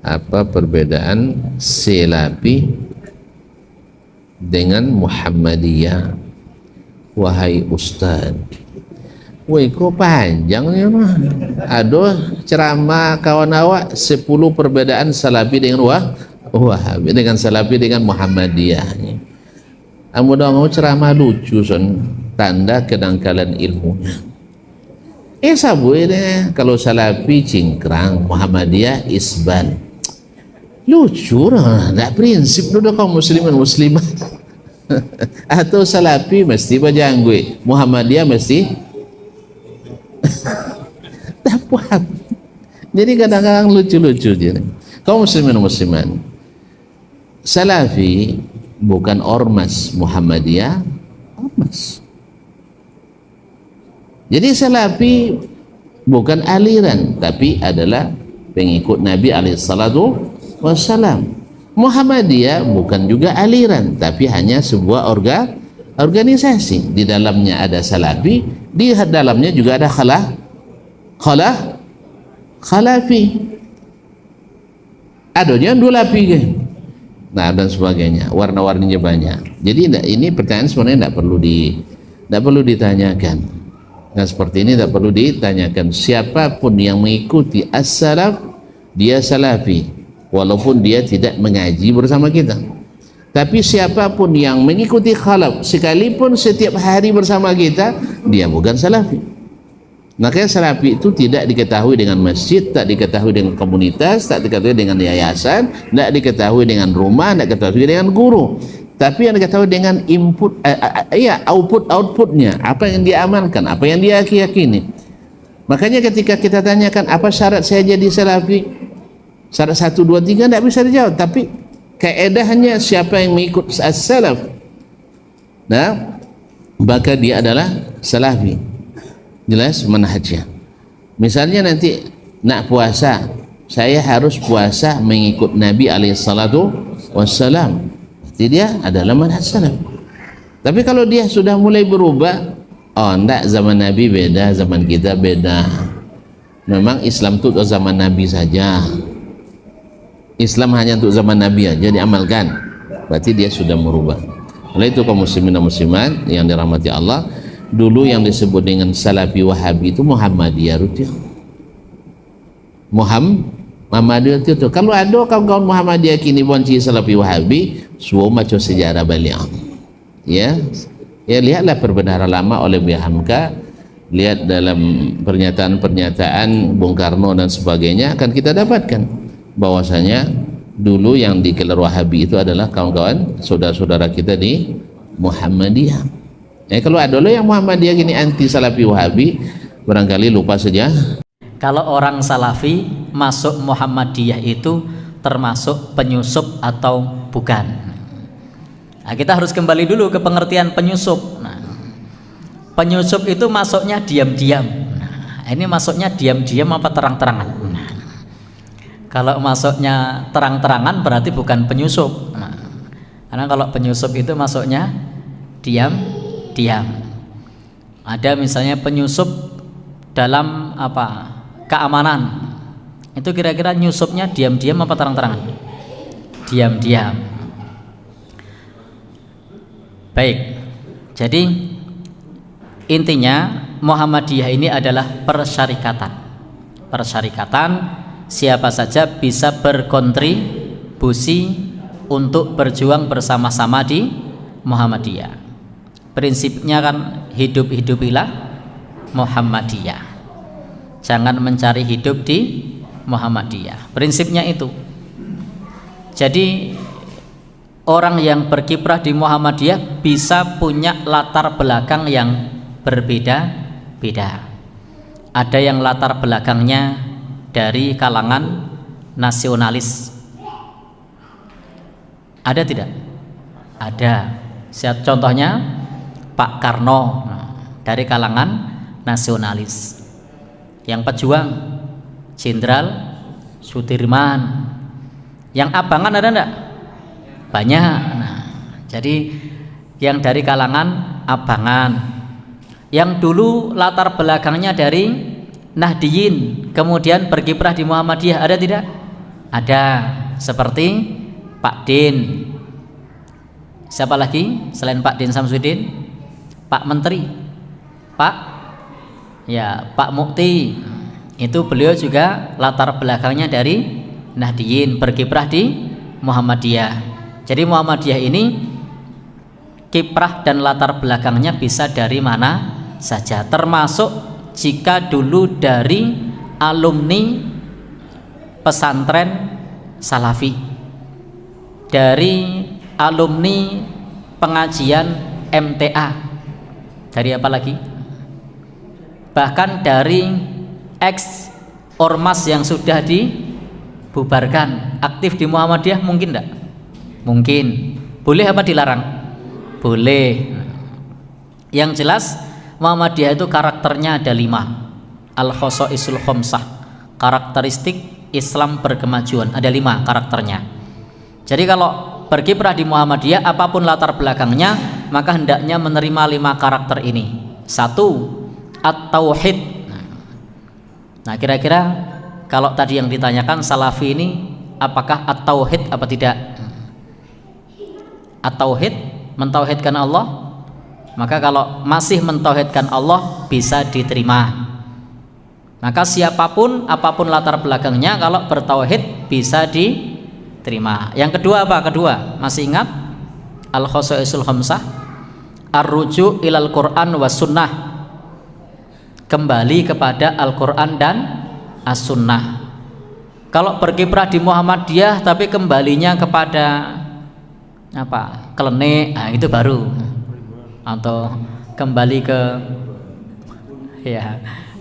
apa perbedaan Salafi dengan Muhammadiyah? Wahai Ustaz, woi kok panjang ya mah. Aduh, ceramah kawan awak 10 perbedaan Salafi dengan Wahabi, dengan Salafi dengan Muhammadiyah. Amu dong ceramah lucu son, tanda kedangkalan ilmunya. Sabu ini kalau Salafi cingkrang, Muhammadiyah isban. Lucu lah, nggak prinsip dulu kaum muslimin muslimat. Atau Salafi mesti bajanggue, Muhammadiyah mesti tak paham. Jadi kadang-kadang lucu-lucu jadi. Kaum muslimin muslimat, Salafi bukan ormas, Muhammadiyah ormas. Jadi Salafi bukan aliran, tapi adalah pengikut Nabi alaihissalatu wassalam. Muhammadiyah bukan juga aliran, tapi hanya sebuah organisasi. Di dalamnya ada Salafi, di dalamnya juga ada Khalafi. Adanya dua lapi, nah dan sebagainya, warna-warninya banyak. Jadi ini pertanyaan sebenarnya tidak perlu ditanyakan. Nah seperti ini tidak perlu ditanyakan. Siapapun yang mengikuti as-salaf, dia Salafi, walaupun dia tidak mengaji bersama kita. Tapi siapapun yang mengikuti khalaf, sekalipun setiap hari bersama kita, dia bukan Salafi. Makanya Salafi itu tidak diketahui dengan masjid, tak diketahui dengan komunitas, tak diketahui dengan yayasan, tak diketahui dengan rumah, tak diketahui dengan guru. Tapi yang diketahui dengan input, outputnya, apa yang dia amalkan, apa yang dia yakini. Makanya ketika kita tanyakan apa syarat saya jadi Salafi, syarat 1, 2, 3 tidak bisa dijawab, tapi kaedahnya siapa yang mengikut as-salaf, nah maka dia adalah Salafi. Jelas manhajnya. Misalnya nanti nak puasa, saya harus puasa mengikut Nabi alaihissalatu wassalam, berarti dia adalah manhaj salaf. Tapi kalau dia sudah mulai berubah, oh enggak, zaman Nabi beda, zaman kita beda, memang Islam itu untuk zaman Nabi saja, Islam hanya untuk zaman Nabi aja diamalkan, berarti dia sudah merubah. Oleh itu kaum muslimin dan muslimat yang dirahmati Allah, dulu yang disebut dengan Salafi Wahabi itu Muhammadiyah rutin. Muhammadiyah itu. Kalau ada kawan-kawan Muhammadiyah kini bonci Salafi Wahabi, semua macam sejarah balik. Ya lihatlah perbenaran lama oleh Buya Hamka, lihat dalam pernyataan-pernyataan Bung Karno dan sebagainya, akan kita dapatkan bahwasanya dulu yang dikelar Wahabi itu adalah kawan-kawan saudara-saudara kita di Muhammadiyah. Kalau ada lo yang Muhammadiyah gini anti Salafi Wahabi, barangkali lupa saja. Kalau orang Salafi masuk Muhammadiyah itu termasuk penyusup atau bukan? Nah, kita harus kembali dulu ke pengertian penyusup. Nah, penyusup itu masuknya diam-diam. Nah, ini masuknya diam-diam apa terang-terangan? Nah, kalau masuknya terang-terangan berarti bukan penyusup. Nah, karena kalau penyusup itu masuknya diam. Ada misalnya penyusup dalam keamanan, itu kira-kira nyusupnya diam-diam apa terang-terangan? Diam-diam. Baik, jadi intinya Muhammadiyah ini adalah persyarikatan. Siapa saja bisa berkontribusi untuk berjuang bersama-sama di Muhammadiyah. Prinsipnya kan hidup-hidupilah Muhammadiyah, jangan mencari hidup di Muhammadiyah. Prinsipnya itu. Jadi orang yang berkiprah di Muhammadiyah bisa punya latar belakang yang berbeda-beda. Ada yang latar belakangnya dari kalangan nasionalis, ada tidak? Ada. Contohnya Pak Karno, dari kalangan nasionalis. Yang pejuang Jenderal Sudirman. Yang abangan ada enggak? Banyak. Nah, jadi yang dari kalangan abangan, yang dulu latar belakangnya dari Nahdiyin, kemudian berkiprah di Muhammadiyah, ada tidak? Ada seperti Pak Din. Siapa lagi selain Pak Din Samsudin? Pak Menteri, Pak Mukti. Itu beliau juga latar belakangnya dari Nahdiyin, berkiprah di Muhammadiyah. Jadi Muhammadiyah ini kiprah dan latar belakangnya bisa dari mana saja, termasuk jika dulu dari alumni pesantren Salafi, dari alumni pengajian MTA, dari apa lagi? Bahkan dari ex ormas yang sudah dibubarkan, aktif di Muhammadiyah, mungkin enggak? Mungkin. Boleh apa dilarang? Boleh. Yang jelas Muhammadiyah itu karakternya ada 5. Al-Khosaisul Khomsah, karakteristik Islam berkemajuan, ada 5 karakternya. Jadi kalau berkiprah di Muhammadiyah, apapun latar belakangnya, maka hendaknya menerima 5 karakter ini. 1, at-tauhid. Nah, kira-kira kalau tadi yang ditanyakan Salafi ini apakah at-tauhid apa tidak? At-tauhid, mentauhidkan Allah. Maka kalau masih mentauhidkan Allah bisa diterima. Maka siapapun, apapun latar belakangnya, kalau bertauhid bisa diterima. Yang kedua apa? Kedua, masih ingat? Al-Khosaisul Khamsah, ar-ruju' ilal Qur'an was sunnah, kembali kepada Al-Quran dan As-Sunnah. Kalau berkiprah di Muhammadiyah tapi kembalinya kepada apa? Klenik, nah itu baru. Atau kembali ke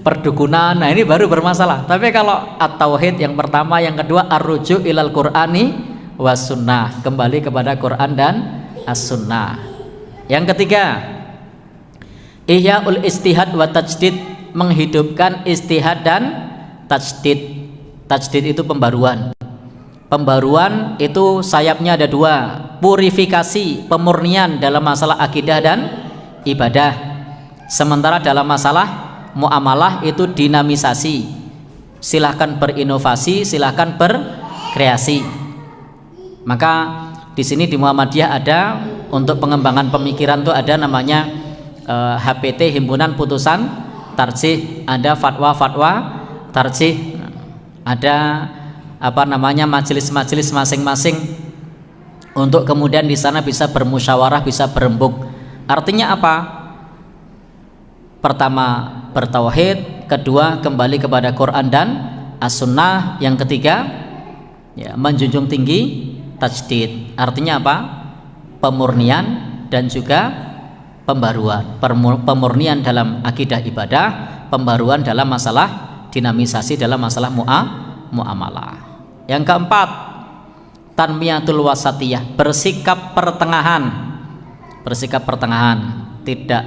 perdukunan, nah ini baru bermasalah. Tapi kalau at-tauhid yang pertama, yang kedua ar-ruju' ilal Qur'ani was sunnah, kembali kepada Quran dan As-Sunnah. Yang ketiga, ihya'ul istihad wa tajdid, menghidupkan istihad dan tajdid. Tajdid itu pembaruan. Pembaruan itu sayapnya ada 2, purifikasi, pemurnian dalam masalah akidah dan ibadah. Sementara dalam masalah muamalah itu dinamisasi. Silahkan berinovasi, silahkan berkreasi. Maka di sini di Muhammadiyah ada untuk pengembangan pemikiran itu ada namanya HPT, Himpunan Putusan Tarjih, ada fatwa-fatwa tarjih, ada apa namanya majelis-majelis masing-masing untuk kemudian di sana bisa bermusyawarah, bisa berembuk. Artinya apa? Pertama bertauhid, kedua kembali kepada Quran dan As-Sunnah, yang ketiga menjunjung tinggi tajdid. Artinya apa? Pemurnian dan juga pembaruan. Pemurnian dalam akidah ibadah, pembaruan dalam masalah dinamisasi, dalam masalah muamalah. Yang keempat, tanmiyatul wasatiyah, bersikap pertengahan. Bersikap pertengahan, tidak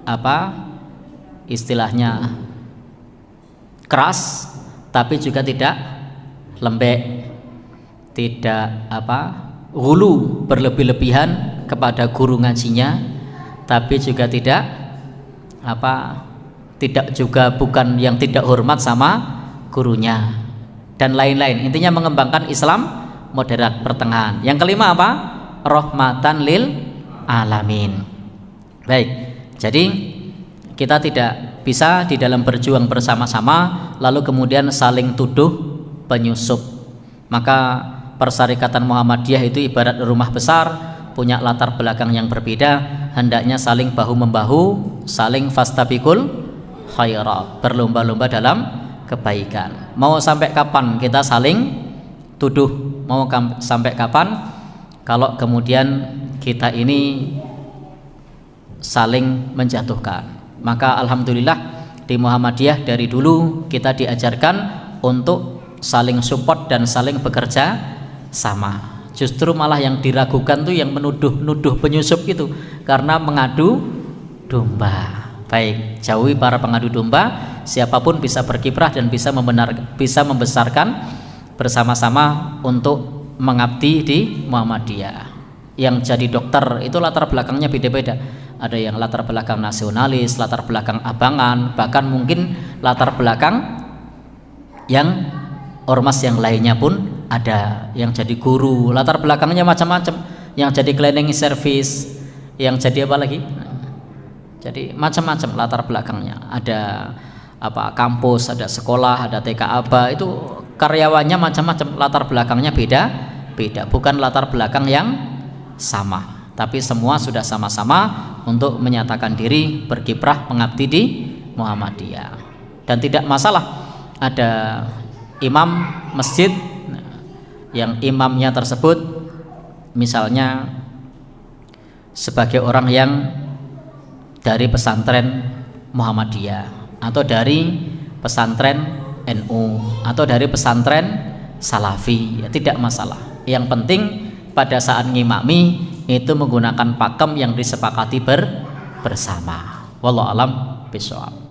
apa istilahnya keras tapi juga tidak lembek, tidak apa ghulu, berlebih-lebihan kepada guru ngajinya, tapi juga tidak apa tidak juga bukan yang tidak hormat sama gurunya dan lain-lain. Intinya mengembangkan Islam moderat, pertengahan. Yang kelima apa? Rahmatan lil alamin. Baik, jadi kita tidak bisa di dalam berjuang bersama-sama lalu kemudian saling tuduh penyusup. Maka Persyarikatan Muhammadiyah itu ibarat rumah besar, punya latar belakang yang berbeda, hendaknya saling bahu-membahu, saling fastabiqul khairat, berlomba-lomba dalam kebaikan. Mau sampai kapan kita saling tuduh? Mau sampai kapan kalau kemudian kita ini saling menjatuhkan? Maka alhamdulillah di Muhammadiyah dari dulu kita diajarkan untuk saling support dan saling bekerja sama. Justru malah yang diragukan tuh yang menuduh-nuduh penyusup itu, karena mengadu domba. Baik, jauhi para pengadu domba. Siapapun bisa berkiprah dan bisa membesarkan bersama-sama untuk mengabdi di Muhammadiyah. Yang jadi dokter itu latar belakangnya beda-beda. Ada yang latar belakang nasionalis, latar belakang abangan, bahkan mungkin latar belakang yang ormas yang lainnya pun ada, yang jadi guru, latar belakangnya macam-macam, yang jadi cleaning service, yang jadi apa lagi? Jadi macam-macam latar belakangnya. Ada apa, kampus, ada sekolah, ada TK ABA, itu karyawannya macam-macam, latar belakangnya beda, bukan latar belakang yang sama, tapi semua sudah sama-sama untuk menyatakan diri berkiprah mengabdi di Muhammadiyah. Dan tidak masalah ada imam masjid yang imamnya tersebut misalnya sebagai orang yang dari pesantren Muhammadiyah, atau dari pesantren NU, atau dari pesantren Salafi, ya tidak masalah. Yang penting pada saat ngimami itu menggunakan pakem yang disepakati bersama. Wallahu alam bishawab.